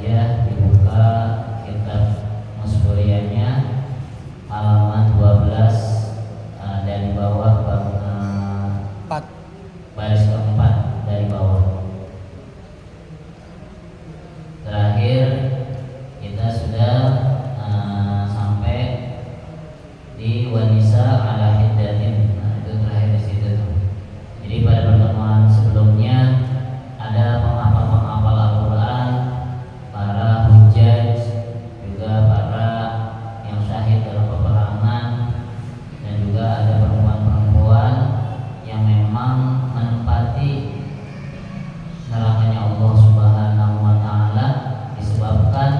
saja dibuka kitab Musburianya halaman 12 dari bawah baris keempat dari bawah. Terakhir kita sudah sampai di wanisa ala hiddatin. Nah, itu terakhir di situ tuh. Jadi pada pertemuan sebelumnya ada penghafal Al-Quran, para hujjaj, juga para yang syahid dalam peperangan, dan juga ada perempuan-perempuan yang memang menempati nerakanya Allah Subhanahu wa Ta'ala disebabkan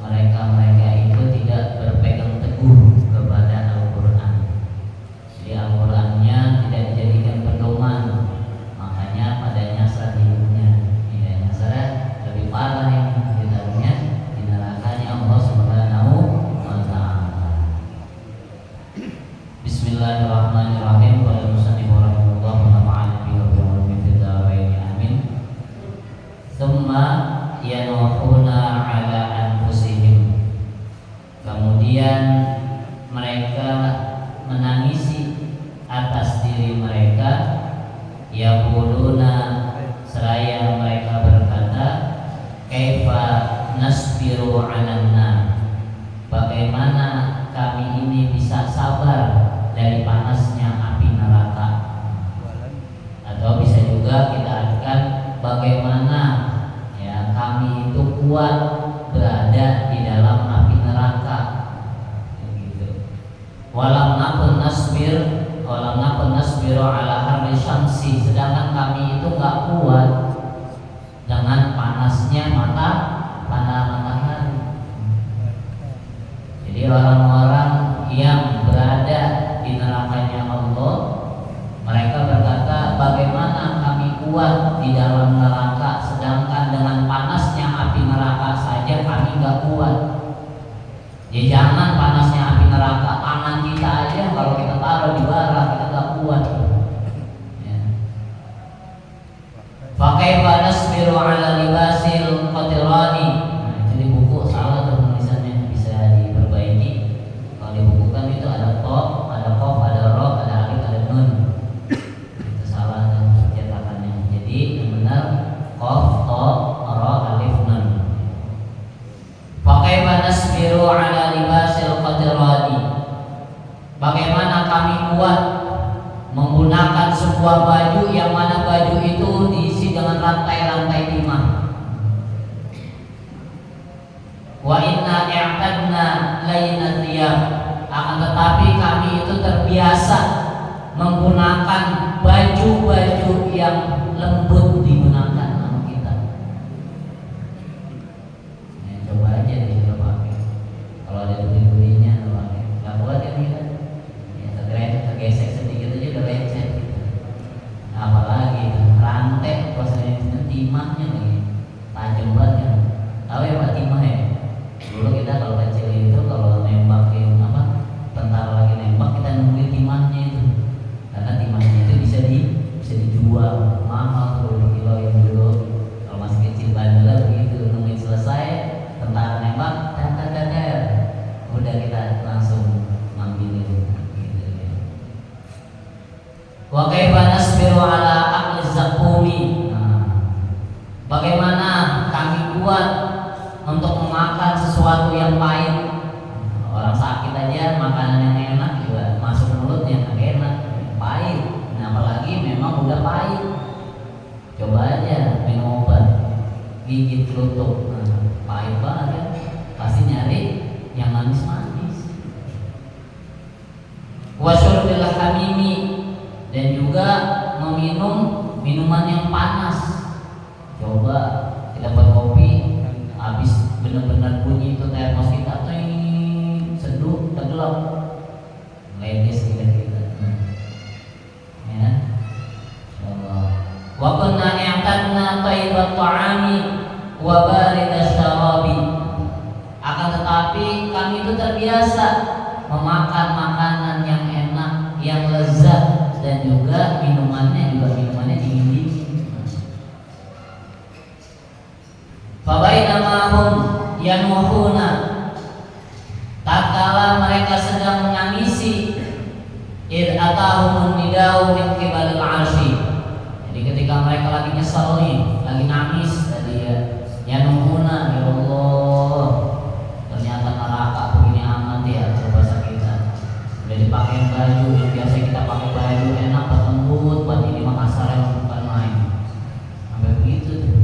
mereka itu tidak berpegang teguh kepada Al-Quran. Jadi Al-Qurannya tidak dijadikan pedoman, makanya padanya saat hidupnya tidak nyasar lebih parah yang ditaruhnya di nerakanya Allah Subhanahu wa Ta'ala. Bismillahirrahmanirrahim. Qala musannif rahimahullah wa nafa'ana bihi wa bi ulumi fid dharain amin. Tsumma yanuhuna ala anfusihim. Kemudian mereka menangisi atas diri mereka, yaquluna, seraya mereka berkata, kaifa nasbiru 'alan nar, bagaimana kami ini bisa sabar dari panasnya api neraka. Atau bisa juga kita artikan bagaimana ya kami itu kuat berada di dalam api neraka. Gitu. Walam nakun nasbiru ala harri syamsi, sedangkan kami itu gak kuat dengan panasnya matahari. Jadi orang-orang yang berada di nerakanya Allah, mereka berkata, bagaimana kami kuat di dalam neraka, sedangkan dengan panasnya api neraka saja kami gak kuat. Ya jangan panasnya api neraka, tangan kita aja kalau kita taruh di bara kita gak kuat. Ya. Fakaifa nasbiru ala libasil qatirani. Nah, itu di buku salah tuh tulisannya, bisa diperbaiki. Kalau di buku kan itu ada to, ada kof, ada ro, ada alif, ada nun. Itu salah tuh cetakannya. Jadi yang benar kof, to, ro, alif, nun. Fakaifa nasbiru ala libasil qatirani. Bagaimana kami kuat menggunakan sebuah baju yang mana baju itu diisi dengan rantai-rantai timah. Wa inna i'tadna lainat thiyab, akan tetapi kami itu terbiasa menggunakan baju-baju yang lembut digunakan sama kita. Ya, coba aja deh pakai. Kalau ada duri-durinya pakai. Enggak kuat ya kita. Tergesek sedikit aja udah lecet gitu. Apalagi rantai prosesnya timahnya lagi tajam banget. Tahu ya Pak timah ya? Dulu kita kalau kecil itu kalau nembakin tentara lagi nembak, kita nungguin timahnya itu. Karena timahnya itu bisa dijual mahal tuh, dikiloin dulu. Kalau masih kecil bandel begitu, nungguin selesai tentara nembak, udah kita langsung ngambil itu. Wa kaifa nasbiru ala aqli zakumi. Bagaimana kami kuat untuk memakan sesuatu yang pahit. Orang sakit aja makanan yang enak juga masuk mulutnya nggak enak, pahit. Nah, apalagi memang udah pahit. Coba aja minum obat gigit kelutuk, pahit banget ya. Pasti nyari yang manis-manis. Wa syurbil hamimi, dan juga meminum minuman yang panas. Coba kita buat kopi, habis benar-benar bunyi itu termos kita tuh seduh, tenggelam, ledes kita. Ya, Allah. Wa kunna i'tadna thayyibat ta'ami wa baridash sharabi. Akan tetapi kami itu terbiasa memakan makanan yang enak, yang lezat, dan juga minumannya dingin-dingin. Fabainama hum yanuhuna, tatkala mereka sedang menangisi, id atahumun nidau min qibalil arsy. Jadi ketika mereka lagi nyesel nih, lagi nangis tadi ya nunguna, ya Allah, ternyata neraka begini amat ya, bahasa kita. Udah dipakai baju yang biasa kita pakai baju enak, lembut, buat ini mah kasar yang bukan main. Sampai begitu tuh.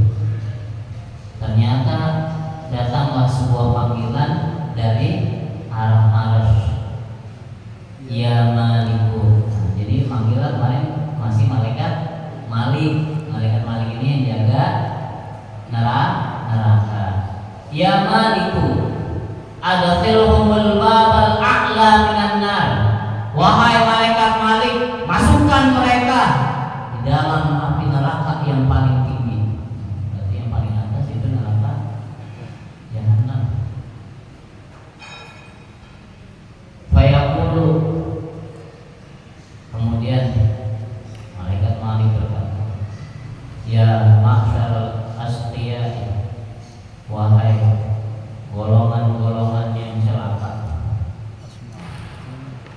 Ternyata datanglah sebuah panggilan dari arah arsy. Ya Maliku. Nah, jadi panggilan kemarin masih malaikat Malik. Malaikat Malik ini yang jaga neraka. Ya Maliku, adkhilhumul babal a'la minan nar. Wahai malaikat Malik, masukkan mereka di dalam api neraka yang paling tinggi. Berarti yang paling atas itu neraka Jahannam. Fayaqulu, kemudian malaikat Malik berkata, ya ma'syarul asqiya, wahai golongan-golongan yang celaka.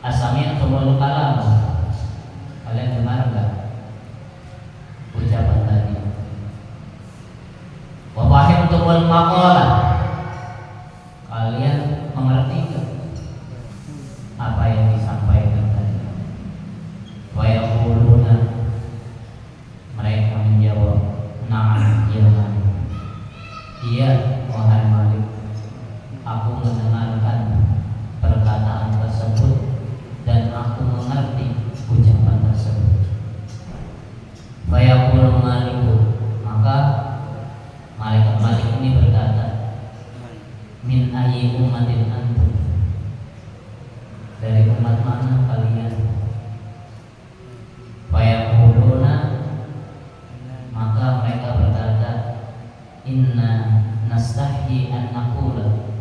Asami'tumul kalam, kalian dengar enggak ucapan tadi? Wa fahimtumul maqalah, kalian mengerti enggak apa yang disampaikan tadi? Wa yaquluna, mereka menjawab, na'am, ya Malik. Iya, wahai Malik, aku mendengarkan perkataan tersebut dan aku mengerti ucapan tersebut. Fa yaqulu Maliku, maka malaikat Malik ini berkata, min ayyi ummatin antum, dari umat mana kalian? Fa yaquluna, maka mereka berkata, inna nastahyi an naqula,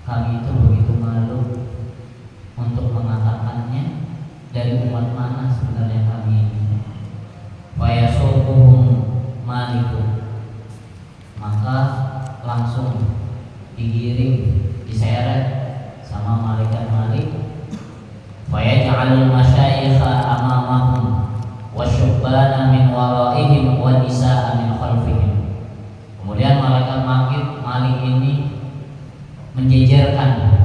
kami itu begitu malu untuk mengatakannya, dari umat mana sebenarnya kami ini. Wa yasuquhum Maliku, maka langsung digiring, diseret sama malaikat Malik. Wa yaj'alul masyayikha amamahum wa syubbana min waraihim wa nisaa min khalfihim. Kemudian malaikat Malik ini menjejerkan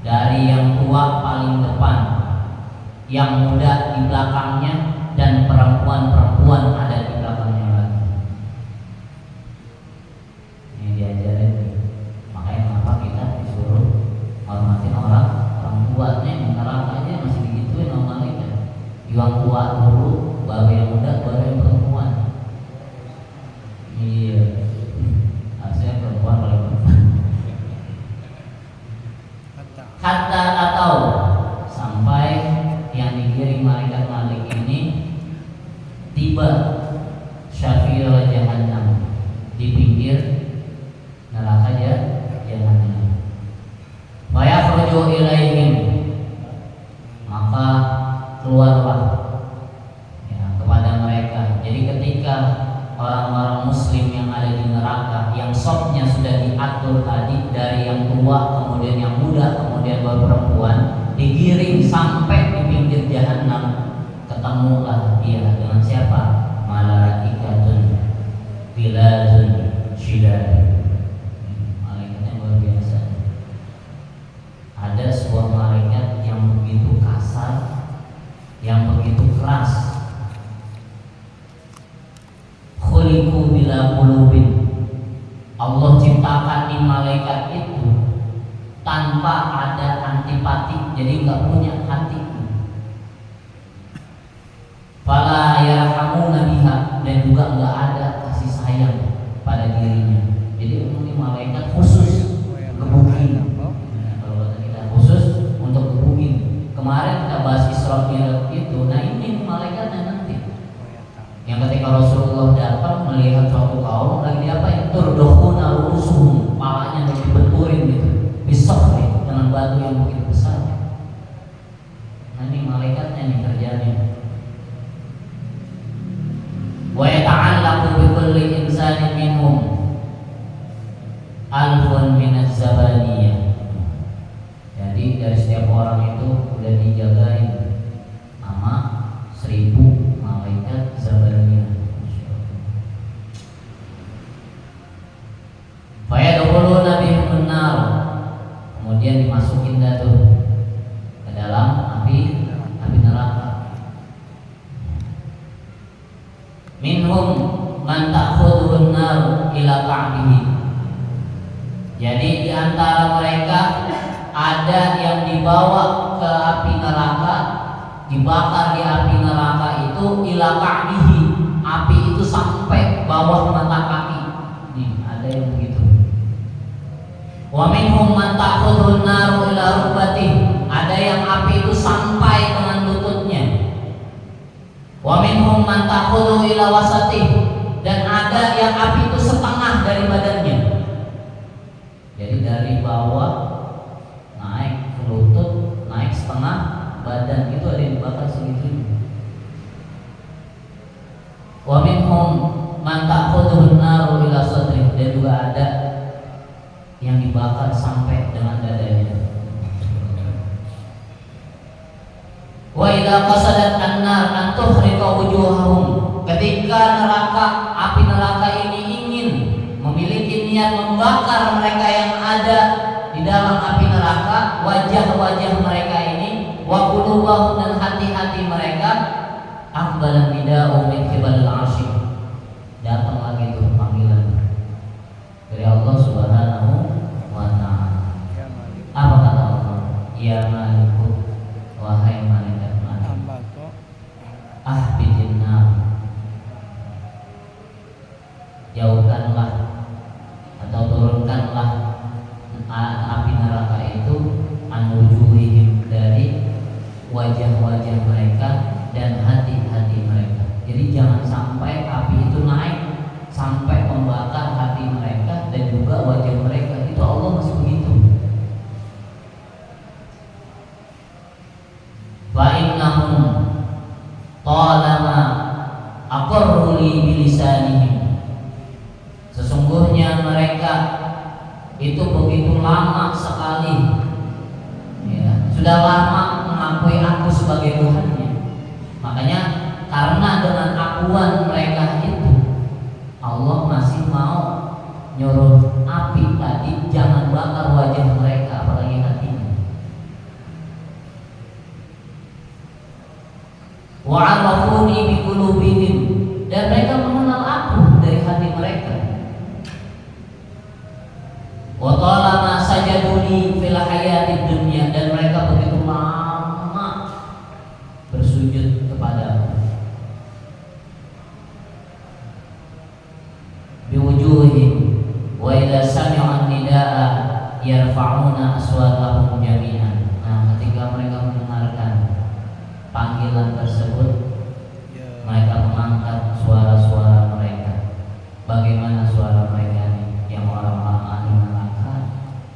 dari yang tua paling depan, yang muda di belakangnya, dan perempuan-perempuan ada di belakangnya lagi. Ini diajarin, makanya kenapa kita disuruh hormatin orang tua. Nih neraka aja masih digituin sama malaikat. Yang tua dulu, baru yang muda, baru yang perempuan. Iya, harusnya perempuan paling depan. Hatta atau sampai yang digiring malaikat Malik ini tiba syafira jahannam, di pinggir neraka jahannam. Wa yakhruju ilaihim, maka keluarlah ya, kepada mereka. Jadi ketika orang-orang muslim yang ada di neraka, yang sopnya sudah diatur tadi, dari yang tua, kemudian yang muda, kemudian baru perempuan, digiring sampai di pinggir jahanam, ketemulah dia dengan siapa? Malaikatun biladun syidad. Malaikatnya luar biasa. Ada sebuah malaikat yang begitu kasar, yang begitu keras. Khuliqu bila qulubin, Allah ciptakan di malaikat itu tanpa ada antipati, jadi nggak punya hati. Fala yarhamuna biha, dan juga nggak ada kasih sayang pada dirinya. Jadi ini malaikat khusus gebukin. Nah, kalau kita khusus untuk gebukin. Kemarin kita bahas Isra Mi'raj itu. Nah ini malaikatnya nanti. Yang ketika Rasulullah datang melihat suatu kaum lagi diapain? Turduhuna rusuhum, palanya dibenturin gitu, bisofri, dengan batu yang begitu besar. Nah ini malaikatnya nih kerjanya. Wa yata'allaqu bi kulli insanin minhum alfun minaz zabaniyah. Jadi dari setiap orang itu udah dijagain sama 1000 malaikat zabaniyah. Fayadkhuluna bihim an-nar, kemudian dimasukin dah tuh ke dalam api neraka. Minhum man ta'khudhu an-nar ila ka'bihi. Jadi di antara mereka ada yang dibawa ke api neraka, dibakar di api neraka itu ila ka'bihi, api itu sampai bawah mata kaki. Nih, ada yang begitu. Wa minhum man ta'khudhu an-nar ila rukbatih, ada yang api itu sampai dengan lututnya. Wa minhum man ta'khudhu ila wasatih, dan ada yang api itu setengah dari badannya. Jadi dari bawah naik ke lutut, naik setengah badan, itu ada yang dibakar segitu. Wa minhum man ta'khudhu an-nar ila sadrih, dan juga ada yang dibakar sampai dengan dadanya. Wa idza qasadat an-nar an tuhriqa wujuhahum, ketika api neraka ini ingin memiliki niat membakar mereka yang ada di dalam api neraka, wajah-wajah mereka ini, wa qulubahum, dan hati-hati mereka, aqbala nida'u min qibalil 'arsy, datang lagi itu panggilan dari Allah Subhanahu wa ta'ala. Apa kata Allah? Ya Maliku, wahai malaikat Malik, ahbidin nar, jauhkanlah atau turunkanlah api neraka itu anujuhihim, dari wajah-wajah mereka dan hati-hati mereka. Jadi jangan sampai api itu naik sampai membakar hati mereka dan juga wajah mereka. Itu Allah masih begitu. Wa innahum talama aqarru li bilisanihim, sesungguhnya mereka itu begitu lama sekali, ya, sudah lama mengakui aku sebagai Tuhannya. Makanya karena dengan akuan mereka itu, Allah masih mau nyuruh api tadi jangan bakar wajah mereka, apalagi hatinya. Wa 'arafuni bi qulubihim, dan mereka mengenal aku dari hati mereka. Wa talama sajaduni fil hayatid dunya, dan mereka begitu lama bersujud kepadaku. Biwujuhim wa idza sami'u nidaa yarfa'una aswatahum jami'an. Nah, ketika mereka mendengarkan panggilan tersebut, mereka mengangkat suara-suara mereka. Bagaimana suara mereka ini? Yang orang-orang ahli neraka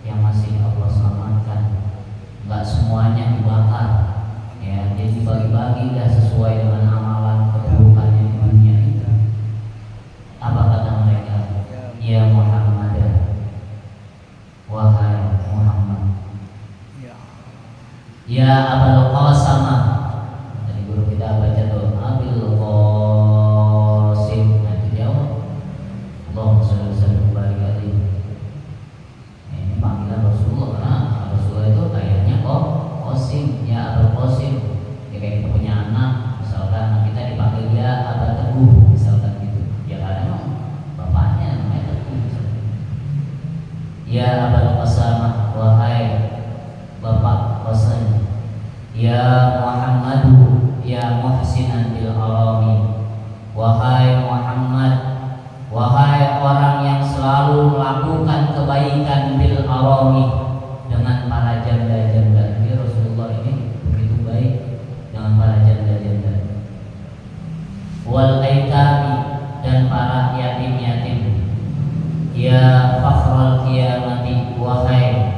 yang masih Allah selamatkan, enggak semuanya dibakar, ya, jadi bagi-bagi dah sesuai dengan amalan keburukannya di dunia itu. Apa kata mereka? Ya Muhammad, wahai Muhammad, ya Abul Qasim. Tadi guru kita baca tuh Abul Qasim, nah itu jawab Allahumma shalli wa sallim balik lagi. Ini panggilan Rasulullah, karena Rasulullah itu kayaknya kok Qasim, ya Abul Qasim. Ya kayak kita punya anak, misalkan anak kita dipanggil ya Abah Teguh, misalkan gitu. Ya karena bapaknya namanya Teguh misalkan. Ya Abul Qasim, wahai Bapak Qasim. Ya Muhammadu, ya muhsinan bil harami, wahai Muhammad, wahai orang yang selalu melakukan kebaikan bil harami, dengan para janda-janda. Jadi Rasulullah ini begitu baik dengan para janda-janda. Wal aitami, dan para yatim-yatim. Ya fakhrul qiyamati, wahai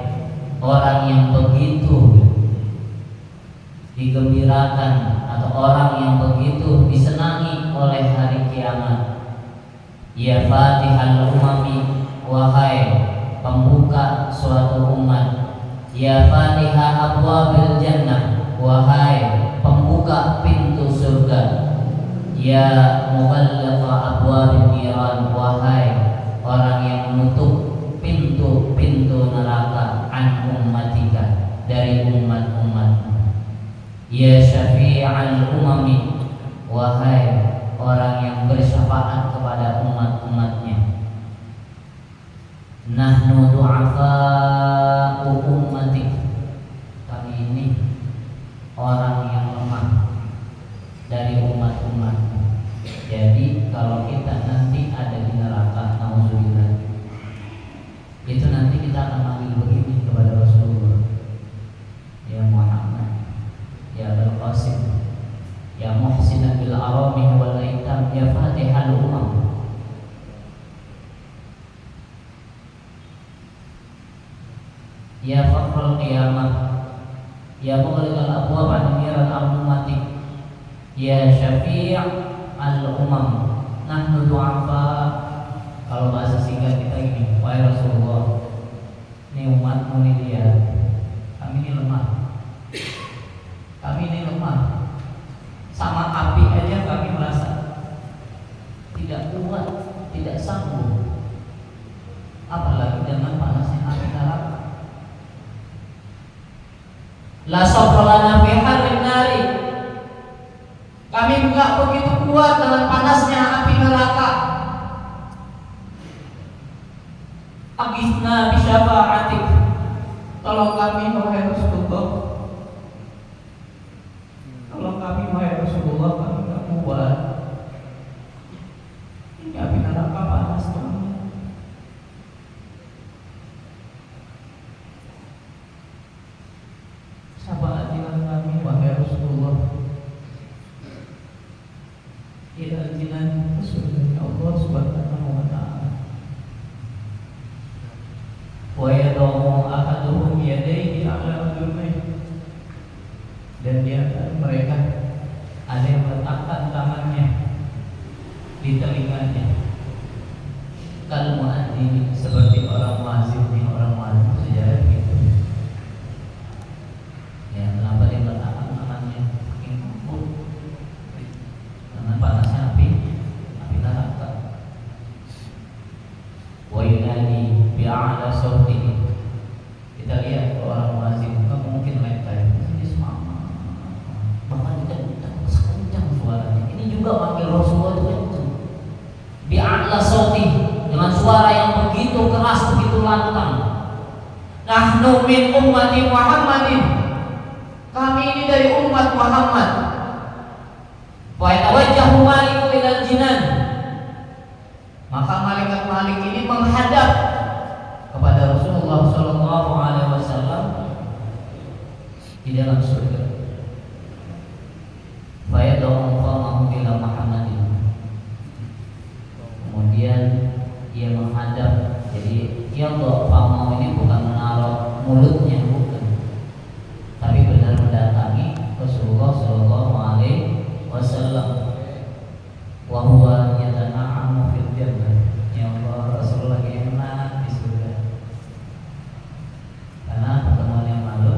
orang yang begitu digembirakan atau orang yang begitu disenangi oleh hari kiamat. Ya fatihal umami, wahai pembuka Ya fatiha abwabil jannah, wahai pembuka pintu surga. Ya mughalliqa abwabil niran, wahai orang yang menutup pintu-pintu neraka, an ummatika, dari umat-umatmu. Ya syafi'al umami, wahai orang yang bersyafaat kepada umat-umatnya. Nahnu du'afa'u ummatik, kami ini orang yang lemah dari umat-umatmu. Jadi kalau kita nanti ada di neraka, nauzubillah, itu nanti kita akan manggil begini kepada Rasulullah. Ya Muhammad, ya Abul Qasim, ya muhsinan bil arami wal aitam, ya fatihal umam. Ya fakhrul qiyamah, ya mughliqal abwab an niran al-ummatik, ya syafi' al-umam. Nahnu du'afa, kalau bahasa singkat kita ini, wahai Rasulullah, ini umatmu nih dia, kami ini lemah, kami ini lemah, sama api aja kami merasa tidak kuat, tidak sanggup, apalagi dengan panasnya api neraka. La sabra lana fi harrin nari, kami enggak begitu kuat dengan panasnya api neraka. Agisna bi syafa'atik, tolong kami wahai Rasulullah, tolong kami wahai Rasulullah, kami enggak kuat. Ini api neraka panas banget. Sabaratilah kami wahai Rasulullah, ila jinan surga Allah Subhanahu wa ta'ala. Wa yad'u ahaduhum yadayhi ala udhunayhi, dan di antara mereka ada yang meletakkan tangannya di telinganya. Kal muadzin, seperti orang muadzin, orang muadzin sejarah gitu. Ya, kenapa dia meletakkan tangannya? Makin empuk karena panasnya api neraka. Wa yunadi bi'ala sautihi, kita lihat orang muadzin kan mungkin lentai, ini semangat, bahkan kita kencang suaranya. Ini juga manggil Rasulullah itu kencang. Bi'ala sautihi, dengan suara yang begitu keras, begitu lantang. Nahnu min ummati Muhammadin, kami ini dari umat Muhammad. Wa yatawajjahu maliku ilal jinan, maka malaikat Malik ini menghadap kepada Rasulullah sallallahu alaihi wasallam di dalam surga. Fa yad'u qawmahu ila Muhammadin, kemudian ia menghadap. Jadi yang qawmahu ini bukan menaruh mulutnya, bukan, tapi benar mendatangi Rasulullah sallallahu alaihi wasallam. Wa huwa yatana'amu fil jannah, ya Allah, Rasulullah lagi enak di surga. Karena pertemuan yang lalu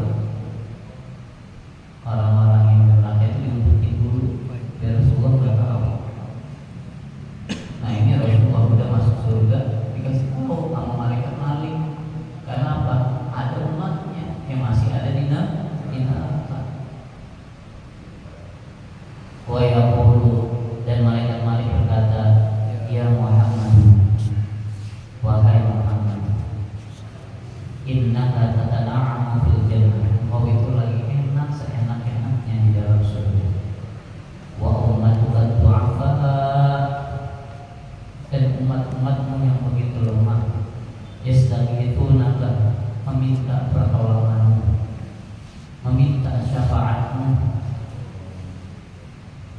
orang-orang yang neraka itu diumpetin dulu biar Rasulullah enggak tahu. Nah, ini Rasulullah udah masuk surga dikasih tahu sama malaikat Malik. Karena apa? Ada umatnya yang masih ada di neraka. Wa yaqulu, dan malaikat Malik berkata, ya Muhammad, wahai Muhammad, innaka tatana'amu fil jannah, kau itu lagi enak seenak-enaknya di dalam surga. Wa ummatuka du'afa, dan umat-umatmu yang begitu lemah, yastaghithunaka, meminta pertolonganmu, meminta syafaatmu.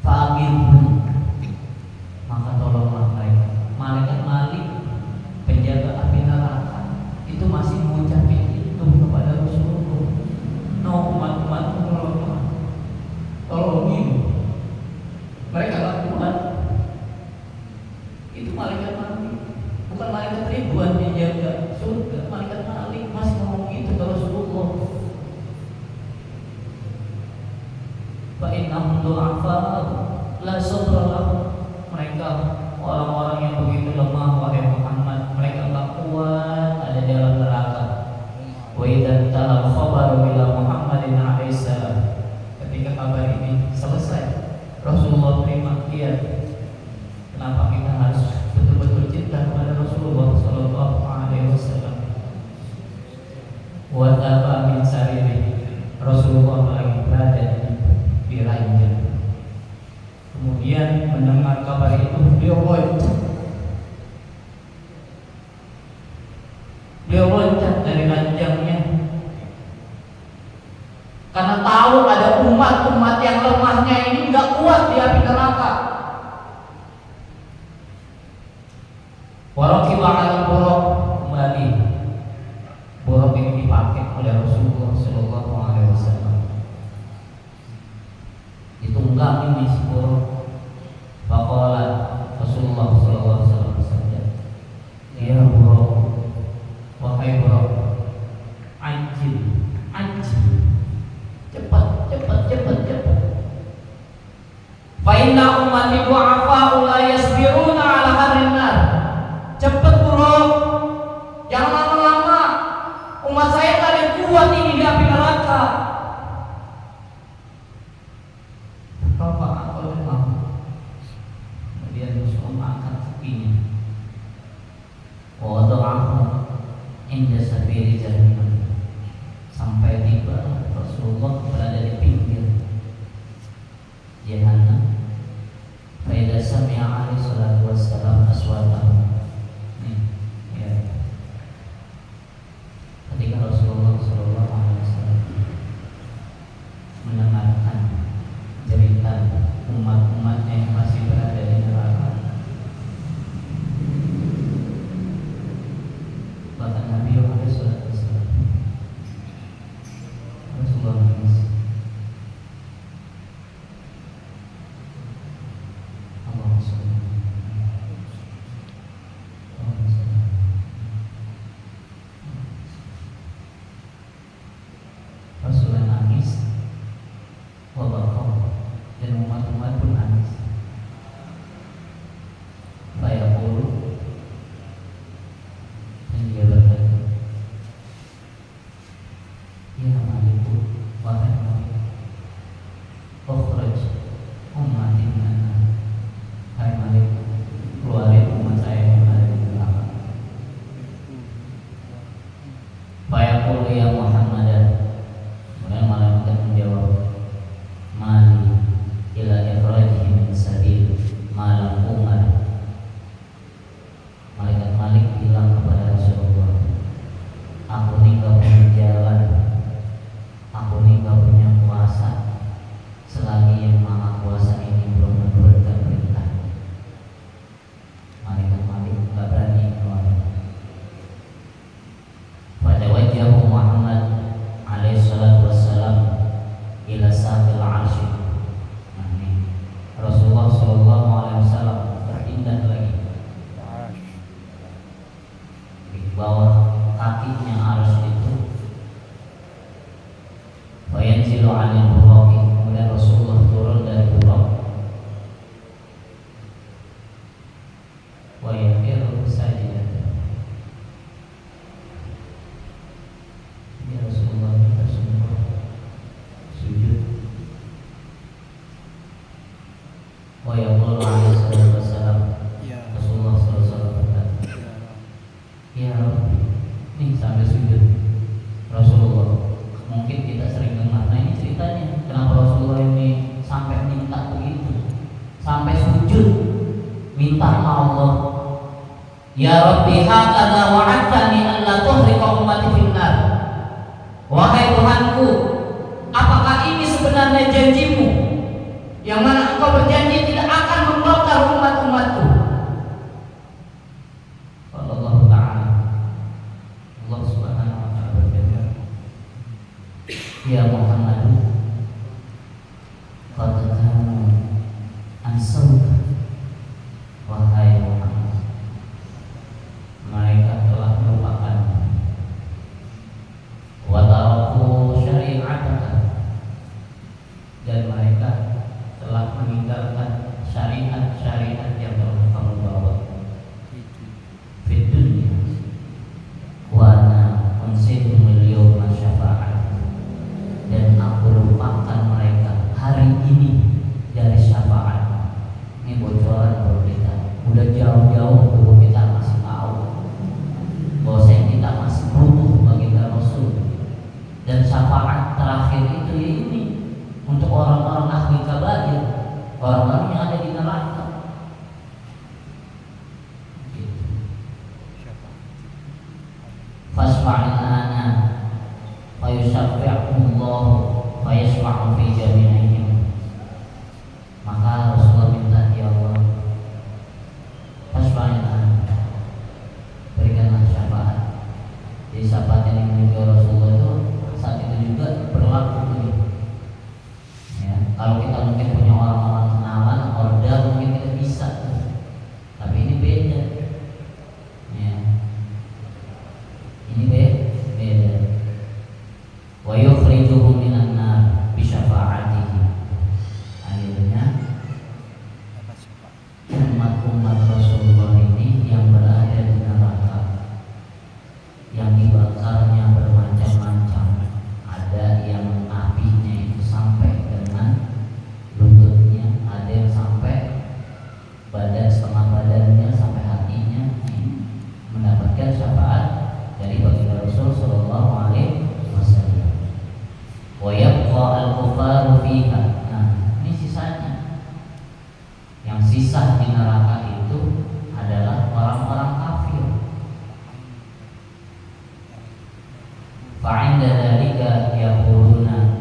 Fa'amirhum, maka tolonglah mereka. Malaikat Malik, penjaga api neraka, itu masih mengucapkan itu kepada Rasulullah. No, umat-umatmu tolongin, mereka lakukan. Itu malaikat Malik, bukan malaikat ribuan yang jaga surga. Malaikat Malik masih ngomong itu ke Kemudian mendengar kabar itu beliau loncat dari ranjangnya karena tahu ada umat-umat yang lemahnya ini nggak kuat di api neraka. Warakiba ala buraq, kembali buraq ini dipakai oleh Rasulullah Shallallahu Alaihi Wasallam. Ditunggangi nih si buraq. Faqala Rasulullah Shallallahu Alaihi Wasallam bersabda, ya buraq, wahai buraq, anjil, cepat. Fa inna ummati du'afa la yasbiruna ala harrin nar. Cepat buruk, jangan lama-lama. Umat saya tak ada kuat ini di api neraka. Bapak aku lemah. Kemudian Rasulullah angkat kakinya. Wada'ahu inda sabili jahannam. Sampai tiba Rasulullah berada di pinggir jahannam. Fa idza sami'a alaihi salatu wassalam aswatahu. Ketika Rasulullah SAW mendengarkan cerita umat-umatnya yang masih berada di neraka, bahkan Nabi SAW Rasulullah menangis. Allahumma sholli Rasulullah nangis, wabakau, dan umat-umat pun nangis. Fayaqulu, dan dia berkata, ya Maliku, wahai Malik, ukhraj ummati minan nar. Hai Malik, keluarin umat saya yang ada di neraka. Fayaqulu ya Muhammadan. Kemudian malaikat menjawab, mali ila ikhrajihi min sabil malam umar. Malaikat Malik bilang kepada Rasulullah, aku ini gak punya jalan, aku ini gak punya kuasa selagi yang maha kuasa ini belum menurunkan perintah. Malaikat Malik gak berani keluar. Pada wajah Muhammad alaihi salatu wassalam ila saqil arsy. Rasulullah sallallahu alaihi wasallam berpindah lagi di bawah kakinya arsy itu. Wa yanzilu 'alal buraq. Kemudian Rasulullah turun dari buraq. Wa yaqiru sajidan. Ya Rasulullah kita semua sujud. Wa yaqulu alaihi salatu wassalam, Rasulullah sallallahu alaihi wasallam berkata, ya Rabbi, nih sampai sujud. Rasulullah, mungkin kita sering dengar, nah ini ceritanya kenapa Rasulullah ini sampai minta begitu, sampai sujud minta sama Allah. Ya Rabbi, hakadha wa'adtani an la tuhriqa ummati finnar. Wahai Tuhanku, apakah ini sebenarnya janjimu yang mana engkau berjanji tidak akan membakar umat-umatku? Allah Ta'ala, Allah Subhanahu wa Ta'ala berkata, ya Muhammad, qad kanu ansauka. Wahai Muhammad, mereka telah melupakan wa taraku syari'ataka, dan mereka telah meninggalkan syariat-syariat yang telah kamu bawa. Fid dunya wa ana unsihum al-yawma syafa'at, dan aku fasfa'il ana fayusaffi'ullahu fayasma'u fi jami'ihim. Maka Rasulullah minta, ya Allah, fasfa'il ana, berikanlah syafaat. Jadi syafaat yang dimiliki Rasulullah itu saat itu juga berlaku ya. Kalau kita mungkin punya orang-orang kenalan, orda mungkin kita bisa, tapi ini beda ya. Ini beda. Wa yukhrijuhum minan nar bi syafa'atihi. Akhirnya umat-umat Rasulullah ini yang berada di neraka, yang dibakarnya bermacam-macam, ada yang apinya itu sampai dengan lututnya, ada yang sampai badan, setengah badannya, sampai hatinya, mendapatkan syafaat dari baginda Rasul Sallallahu Alaihi Wasallam. Wa yabqa al-kufaru fiha. Nah, ini sisanya. Yang sisa di neraka itu adalah orang-orang kafir. Fa'inda dzalika yaquluna